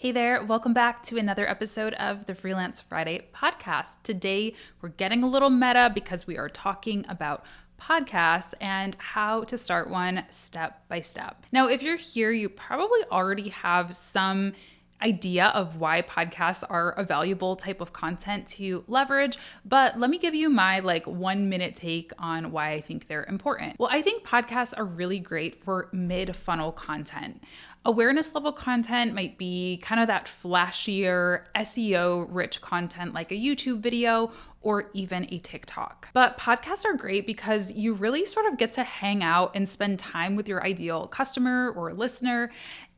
Hey there, welcome back to another episode of the Freelance Friday podcast. Today, we're getting a little meta because we are talking about podcasts and how to start one step by step. Now, if you're here, you probably already have some idea of why podcasts are a valuable type of content to leverage, but let me give you my 1 minute take on why I think they're important. Well, I think podcasts are really great for mid-funnel content. Awareness level content might be kind of that flashier, SEO rich content like a YouTube video or even a TikTok. But podcasts are great because you really sort of get to hang out and spend time with your ideal customer or listener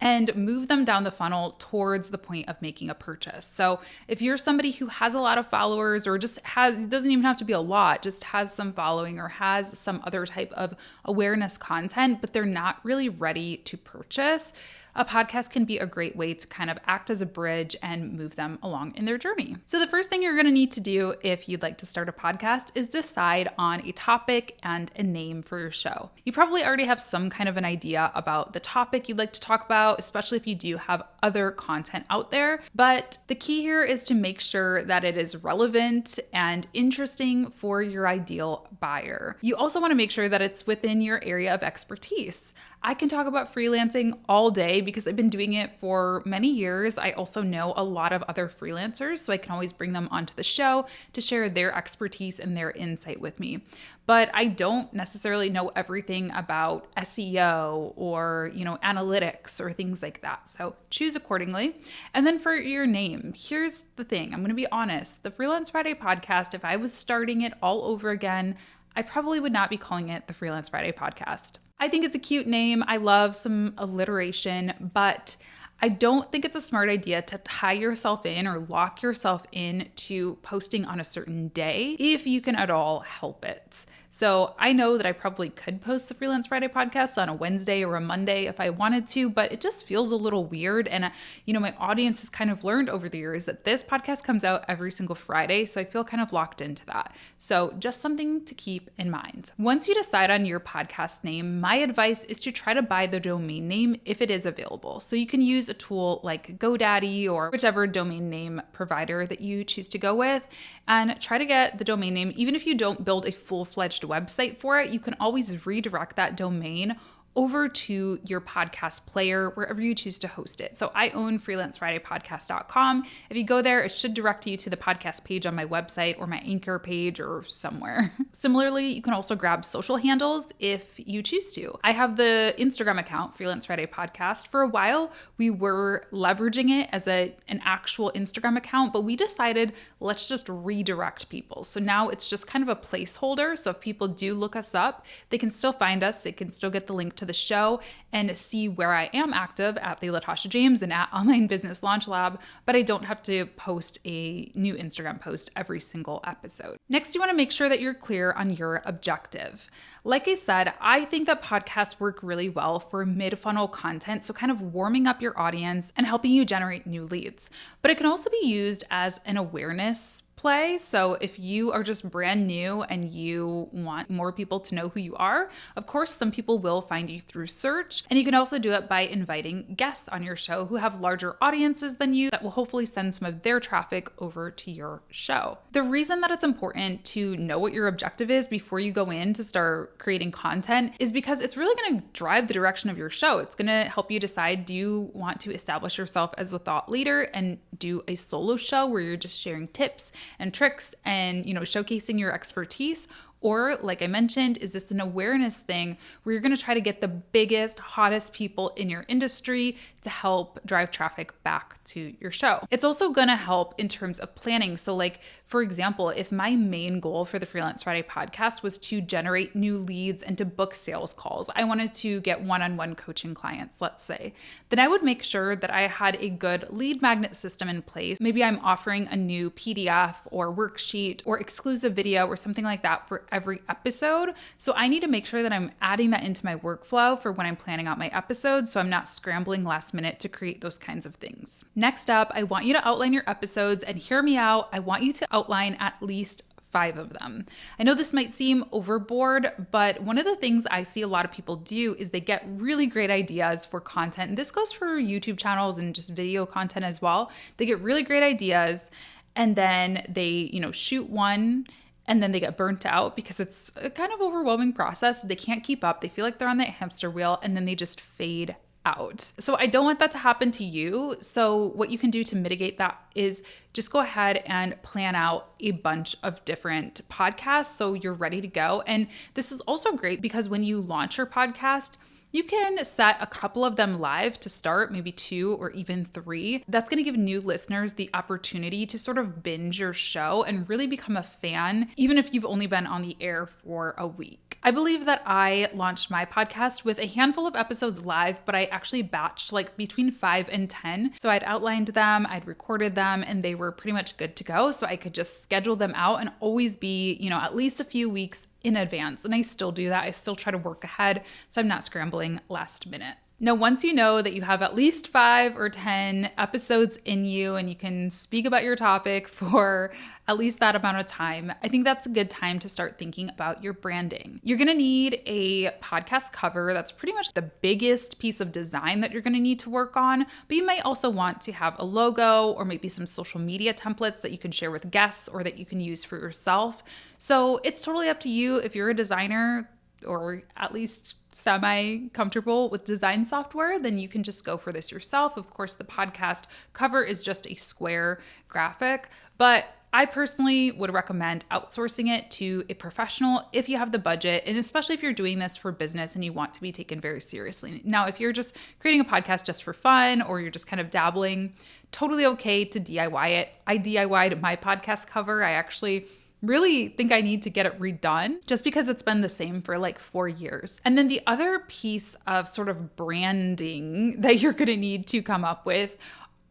and move them down the funnel towards the point of making a purchase. So if you're somebody who has a lot of followers or just it doesn't even have to be a lot, just has some following or has some other type of awareness content, but they're not really ready to purchase, a podcast can be a great way to kind of act as a bridge and move them along in their journey. So the first thing you're going to need to do if you'd like to start a podcast is decide on a topic and a name for your show. You probably already have some kind of an idea about the topic you'd like to talk about, especially if you do have other content out there. But the key here is to make sure that it is relevant and interesting for your ideal buyer. You also want to make sure that it's within your area of expertise. I can talk about freelancing all day because I've been doing it for many years. I also know a lot of other freelancers, so I can always bring them onto the show to share their expertise and their insight with me. But I don't necessarily know everything about SEO or, analytics or things like that. So choose accordingly. And then for your name, here's the thing. I'm going to be honest. The Freelance Friday podcast, if I was starting it all over again, I probably would not be calling it the Freelance Friday podcast. I think it's a cute name. I love some alliteration, but I don't think it's a smart idea to tie yourself in or lock yourself in to posting on a certain day if you can at all help it. So I know that I probably could post the Freelance Friday podcast on a Wednesday or a Monday if I wanted to, but it just feels a little weird. And, my audience has kind of learned over the years that this podcast comes out every single Friday. So I feel kind of locked into that. So just something to keep in mind. Once you decide on your podcast name, my advice is to try to buy the domain name if it is available. So you can use a tool like GoDaddy or whichever domain name provider that you choose to go with and try to get the domain name. Even if you don't build a full-fledged website for it, you can always redirect that domain over to your podcast player, wherever you choose to host it. So I own freelancefridaypodcast.com. If you go there, it should direct you to the podcast page on my website or my Anchor page or somewhere. Similarly, you can also grab social handles if you choose to. I have the Instagram account, Freelance Friday Podcast. For a while, we were leveraging it as an actual Instagram account, but we decided let's just redirect people. So now it's just kind of a placeholder. So if people do look us up, they can still find us. They can still get the link to the show and see where I am active at the Latasha James and at Online Business Launch Lab, but I don't have to post a new Instagram post every single episode. Next, you want to make sure that you're clear on your objective. Like I said, I think that podcasts work really well for mid-funnel content, so kind of warming up your audience and helping you generate new leads. But it can also be used as an awareness play. So if you are just brand new and you want more people to know who you are, of course, some people will find you through search. And you can also do it by inviting guests on your show who have larger audiences than you that will hopefully send some of their traffic over to your show. The reason that it's important to know what your objective is before you go in to start creating content is because it's really going to drive the direction of your show. It's going to help you decide, do you want to establish yourself as a thought leader and do a solo show where you're just sharing tips and tricks and, showcasing your expertise? Or, like I mentioned, is this an awareness thing where you're going to try to get the biggest, hottest people in your industry to help drive traffic back to your show? It's also going to help in terms of planning. So for example, if my main goal for the Freelance Friday podcast was to generate new leads and to book sales calls, I wanted to get one-on-one coaching clients, let's say, then I would make sure that I had a good lead magnet system in place. Maybe I'm offering a new PDF or worksheet or exclusive video or something like that for every episode. So I need to make sure that I'm adding that into my workflow for when I'm planning out my episodes, so I'm not scrambling last minute to create those kinds of things. Next up, I want you to outline your episodes, and hear me out. I want you to outline at least 5 of them. I know this might seem overboard, but one of the things I see a lot of people do is they get really great ideas for content. And this goes for YouTube channels and just video content as well. They get really great ideas and then they, shoot one and then they get burnt out because it's a kind of overwhelming process. They can't keep up. They feel like they're on that hamster wheel and then they just fade out. So I don't want that to happen to you. So what you can do to mitigate that is just go ahead and plan out a bunch of different podcasts so you're ready to go. And this is also great because when you launch your podcast, you can set a couple of them live to start, maybe 2 or even 3. That's going to give new listeners the opportunity to sort of binge your show and really become a fan, even if you've only been on the air for a week. I believe that I launched my podcast with a handful of episodes live, but I actually batched like between 5 and 10. So I'd outlined them, I'd recorded them, and they were pretty much good to go. So I could just schedule them out and always be, at least a few weeks in advance. And I still do that. I still try to work ahead so I'm not scrambling last minute. Now, once you know that you have at least 5 or 10 episodes in you and you can speak about your topic for at least that amount of time, I think that's a good time to start thinking about your branding. You're going to need a podcast cover. That's pretty much the biggest piece of design that you're going to need to work on, but you might also want to have a logo or maybe some social media templates that you can share with guests or that you can use for yourself. So it's totally up to you. If you're a designer or at least semi-comfortable with design software, then you can just go for this yourself. Of course, the podcast cover is just a square graphic, but I personally would recommend outsourcing it to a professional if you have the budget, and especially if you're doing this for business and you want to be taken very seriously. Now, if you're just creating a podcast just for fun or you're just kind of dabbling, totally okay to DIY it. I DIY'd my podcast cover. I actually really think I need to get it redone just because it's been the same for like 4 years. And then the other piece of sort of branding that you're going to need to come up with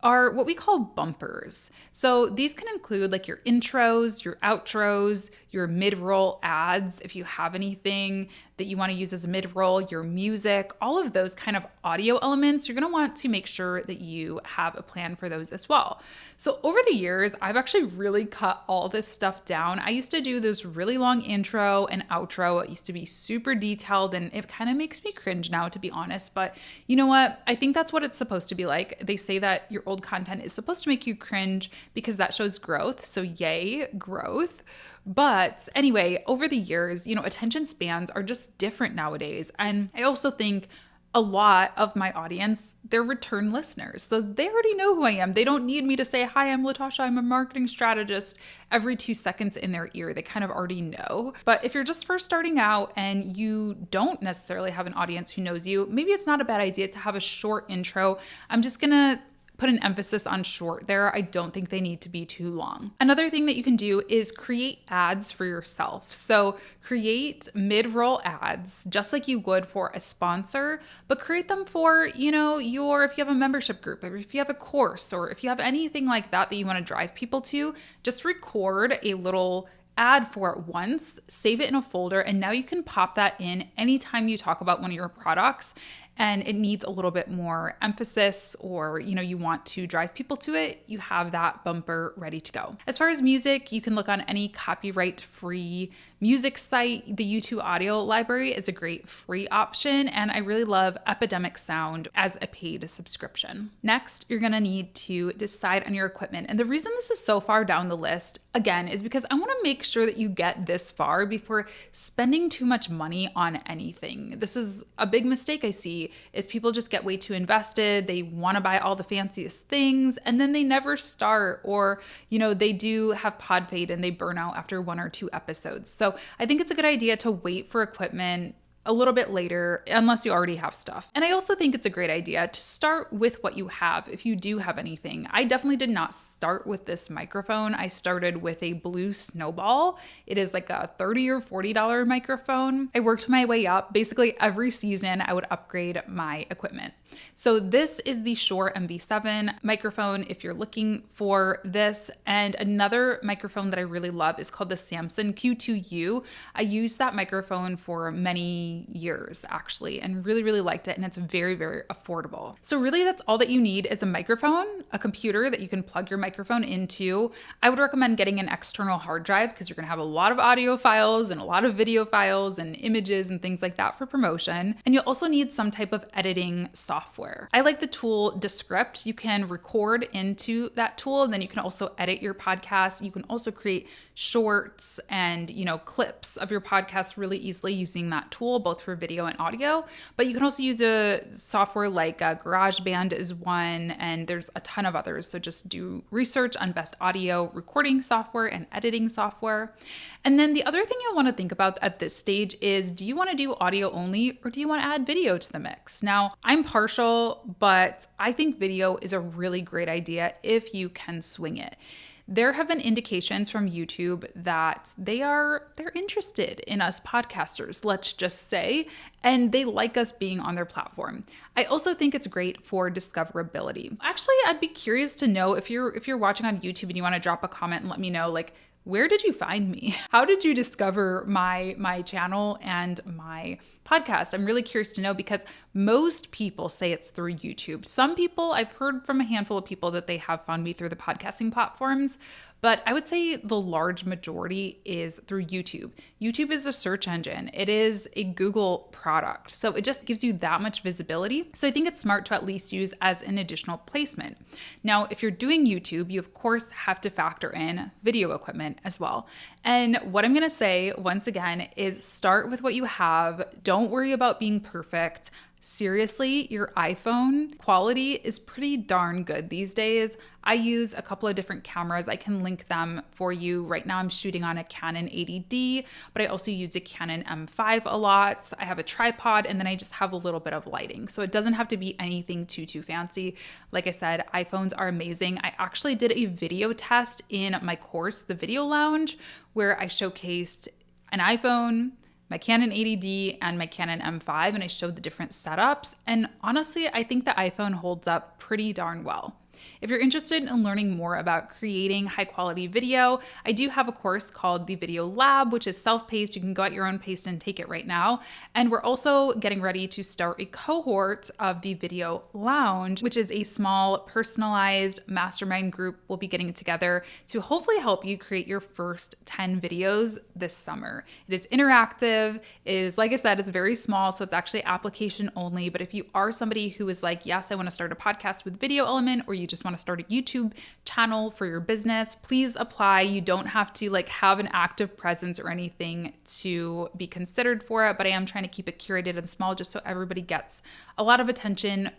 are what we call bumpers. So these can include like your intros, your outros, your mid-roll ads, if you have anything that you want to use as a mid-roll, your music, all of those kind of audio elements, you're going to want to make sure that you have a plan for those as well. So over the years, I've actually really cut all this stuff down. I used to do this really long intro and outro. It used to be super detailed and it kind of makes me cringe now, to be honest. But you know what? I think that's what it's supposed to be like. They say that your old content is supposed to make you cringe because that shows growth. So yay, growth. But anyway, over the years, attention spans are just different nowadays. And I also think a lot of my audience, they're return listeners. So they already know who I am. They don't need me to say, hi, I'm Latasha, I'm a marketing strategist every 2 seconds in their ear. They kind of already know. But if you're just first starting out and you don't necessarily have an audience who knows you, maybe it's not a bad idea to have a short intro. I'm just gonna put an emphasis on short there. I don't think they need to be too long. Another thing that you can do is create ads for yourself. So create mid-roll ads just like you would for a sponsor, but create them for, if you have a membership group, or if you have a course, or if you have anything like that that you want to drive people to, just record a little ad for it once, save it in a folder, and now you can pop that in anytime you talk about one of your products and it needs a little bit more emphasis, or you want to drive people to it, you have that bumper ready to go. As far as music, you can look on any copyright-free music site. The U2 audio library is a great free option, and I really love Epidemic Sound as a paid subscription. Next, you're gonna need to decide on your equipment. And the reason this is so far down the list, again, is because I wanna make sure that you get this far before spending too much money on anything. This is a big mistake I see, is people just get way too invested. They wanna buy all the fanciest things, and then they never start, or, they do have pod fade and they burn out after 1 or 2 episodes. So I think it's a good idea to wait for equipment a little bit later, unless you already have stuff. And I also think it's a great idea to start with what you have, if you do have anything. I definitely did not start with this microphone. I started with a Blue Snowball. It is like a $30 or $40 microphone. I worked my way up. Basically every season I would upgrade my equipment. So this is the Shure MV7 microphone if you're looking for this. And another microphone that I really love is called the Samson Q2U. I used that microphone for many many years actually, and really, really liked it. And it's very, very affordable. So really that's all that you need is a microphone, a computer that you can plug your microphone into. I would recommend getting an external hard drive because you're gonna have a lot of audio files and a lot of video files and images and things like that for promotion. And you'll also need some type of editing software. I like the tool Descript. You can record into that tool, and then you can also edit your podcast. You can also create shorts and, clips of your podcast really easily using that tool, both for video and audio. But you can also use a software like GarageBand is one, and there's a ton of others. So just do research on best audio recording software and editing software. And then the other thing you'll want to think about at this stage is, do you want to do audio only or do you want to add video to the mix? Now, I'm partial, but I think video is a really great idea if you can swing it. There have been indications from YouTube that they're interested in us podcasters, let's just say, and they like us being on their platform. I also think it's great for discoverability. Actually, I'd be curious to know if you're watching on YouTube and you want to drop a comment and let me know, like, where did you find me? How did you discover my channel and my podcast? I'm really curious to know because most people say it's through YouTube. Some people, I've heard from a handful of people that they have found me through the podcasting platforms, but I would say the large majority is through YouTube. YouTube is a search engine. It is a Google product. So it just gives you that much visibility. So I think it's smart to at least use as an additional placement. Now, if you're doing YouTube, you of course have to factor in video equipment as well. And what I'm gonna say once again is start with what you have. Don't worry about being perfect. Seriously, your iPhone quality is pretty darn good these days. I use a couple of different cameras. I can link them for you. Right now I'm shooting on a Canon 80D, but I also use a Canon M5 a lot. I have a tripod and then I just have a little bit of lighting. So it doesn't have to be anything too fancy. Like I said, iPhones are amazing. I actually did a video test in my course, the Video Lounge, where I showcased an iPhone, my Canon 80D and my Canon M5, and I showed the different setups. And honestly, I think the iPhone holds up pretty darn well. If you're interested in learning more about creating high quality video, I do have a course called the Video Lab, which is self-paced. You can go at your own pace and take it right now. And we're also getting ready to start a cohort of the Video Lounge, which is a small personalized mastermind group. We'll be getting together to hopefully help you create your first 10 videos this summer. It is interactive. It is, like I said, it's very small, so it's actually application only. But if you are somebody who is like, yes, I want to start a podcast with video element, or you just want to start a YouTube channel for your business, please apply. You don't have to have an active presence or anything to be considered for it, but I am trying to keep it curated and small just so everybody gets a lot of attention,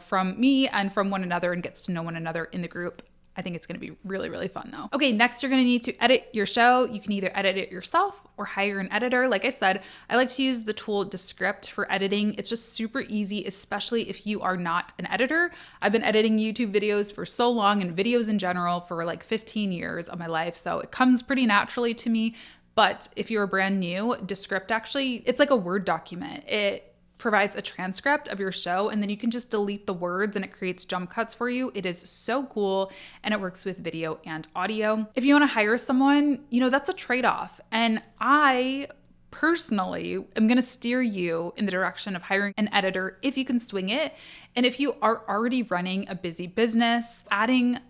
from me and from one another and gets to know one another in the group. I think it's going to be really, really fun though. Okay, next you're going to need to edit your show. You can either edit it yourself or hire an editor. Like I said, I like to use the tool Descript for editing. It's just super easy, especially if you are not an editor. I've been editing YouTube videos for so long and videos in general for 15 years of my life. So it comes pretty naturally to me. But if you're brand new, Descript actually, it's like a Word document. It provides a transcript of your show and then you can just delete the words and it creates jump cuts for you. It is so cool and it works with video and audio. If you want to hire someone, that's a trade-off. And I personally am going to steer you in the direction of hiring an editor if you can swing it. And if you are already running a busy business,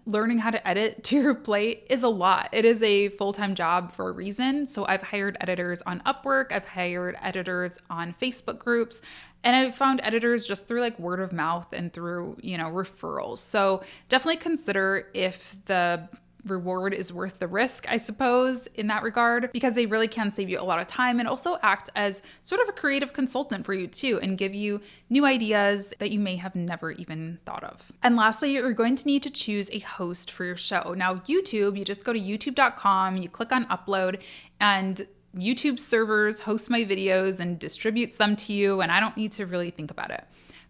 learning how to edit to your plate is a lot. It is a full-time job for a reason. So I've hired editors on Upwork. I've hired editors on Facebook groups. And I've found editors just through word of mouth and through, referrals. So definitely consider if the reward is worth the risk, I suppose, in that regard, because they really can save you a lot of time and also act as sort of a creative consultant for you too and give you new ideas that you may have never even thought of. And lastly, you're going to need to choose a host for your show. Now, YouTube, you just go to youtube.com, you click on upload, and YouTube servers host my videos and distributes them to you, and I don't need to really think about it.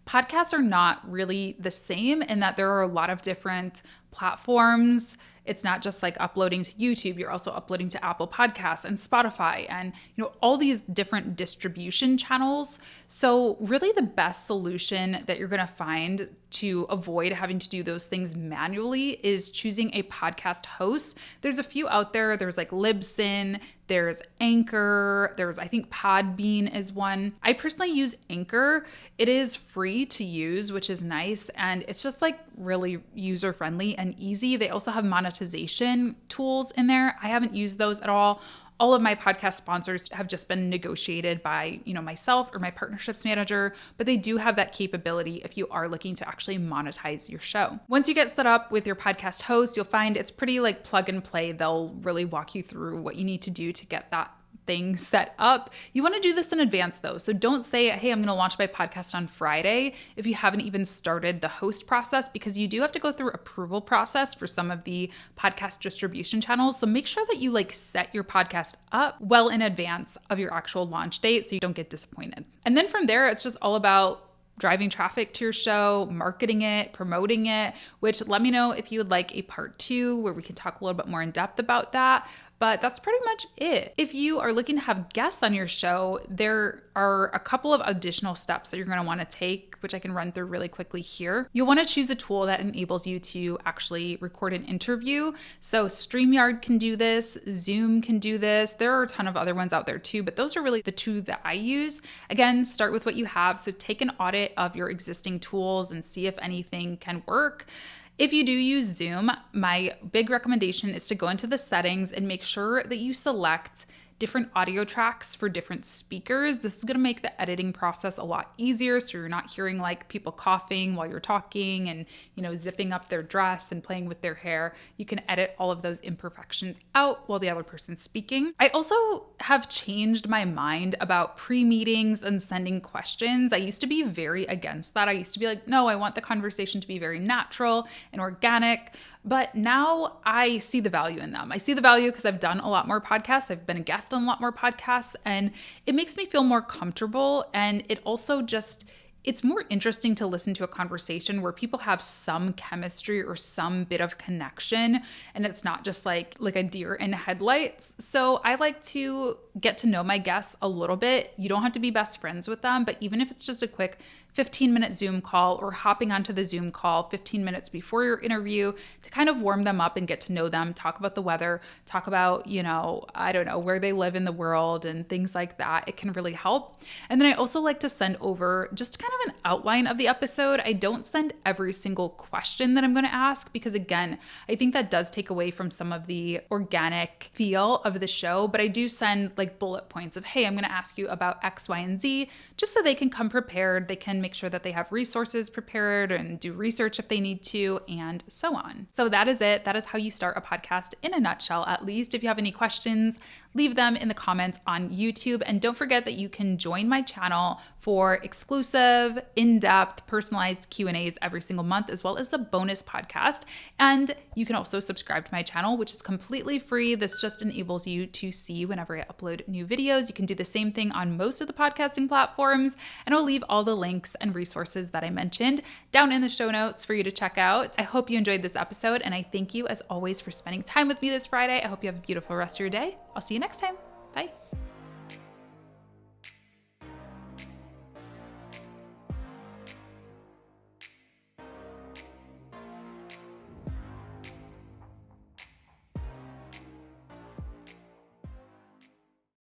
Podcasts are not really the same in that there are a lot of different platforms. It's not just like uploading to YouTube, you're also uploading to Apple Podcasts and Spotify and, all these different distribution channels. So really the best solution that you're going to find to avoid having to do those things manually is choosing a podcast host. There's a few out there. There's like Libsyn, there's Anchor, there's I think Podbean is one. I personally use Anchor. It is free to use, which is nice. And it's just like really user friendly and easy. They also have monetization tools in there. I haven't used those at all. All of my podcast sponsors have just been negotiated by, myself or my partnerships manager, but they do have that capability if you are looking to actually monetize your show. Once you get set up with your podcast host, you'll find it's pretty like plug and play. They'll really walk you through what you need to do to get that thing set up. You want to do this in advance though. So don't say, hey, I'm going to launch my podcast on Friday if you haven't even started the host process, because you do have to go through approval process for some of the podcast distribution channels. So make sure that you set your podcast up well in advance of your actual launch date so you don't get disappointed. And then from there, it's just all about driving traffic to your show, marketing it, promoting it, which let me know if you would like a part 2 where we can talk a little bit more in depth about that. But that's pretty much it. If you are looking to have guests on your show, there are a couple of additional steps that you're going to want to take, which I can run through really quickly here. You'll want to choose a tool that enables you to actually record an interview. So StreamYard can do this, Zoom can do this. There are a ton of other ones out there too, but those are really the two that I use. Again, start with what you have. So take an audit of your existing tools and see if anything can work. If you do use Zoom, my big recommendation is to go into the settings and make sure that you select different audio tracks for different speakers. This is going to make the editing process a lot easier, so you're not hearing like people coughing while you're talking and, zipping up their dress and playing with their hair. You can edit all of those imperfections out while the other person's speaking. I also have changed my mind about pre-meetings and sending questions. I used to be very against that. I used to be like, no, I want the conversation to be very natural and organic. But now I see the value in them. I see the value because I've done a lot more podcasts. I've been a guest on a lot more podcasts, and it makes me feel more comfortable. And it also it's more interesting to listen to a conversation where people have some chemistry or some bit of connection, and it's not just like a deer in headlights. So I like to get to know my guests a little bit. You don't have to be best friends with them, but even if it's just a quick 15-minute Zoom call or hopping onto the Zoom call 15 minutes before your interview to kind of warm them up and get to know them, talk about the weather, talk about, I don't know, where they live in the world and things like that. It can really help. And then I also like to send over just kind of an outline of the episode. I don't send every single question that I'm going to ask because, again, I think that does take away from some of the organic feel of the show. But I do send bullet points of, hey, I'm going to ask you about X, Y, and Z, just so they can come prepared. They can make sure that they have resources prepared and do research if they need to, and so on. So that is it. That is how you start a podcast in a nutshell, at least. If you have any questions, leave them in the comments on YouTube. And don't forget that you can join my channel for exclusive, in-depth, personalized Q&As every single month, as well as a bonus podcast. And you can also subscribe to my channel, which is completely free. This just enables you to see whenever I upload new videos. You can do the same thing on most of the podcasting platforms, and I'll leave all the links and resources that I mentioned down in the show notes for you to check out. I hope you enjoyed this episode, and I thank you as always for spending time with me this Friday. I hope you have a beautiful rest of your day. I'll see you next time. Bye.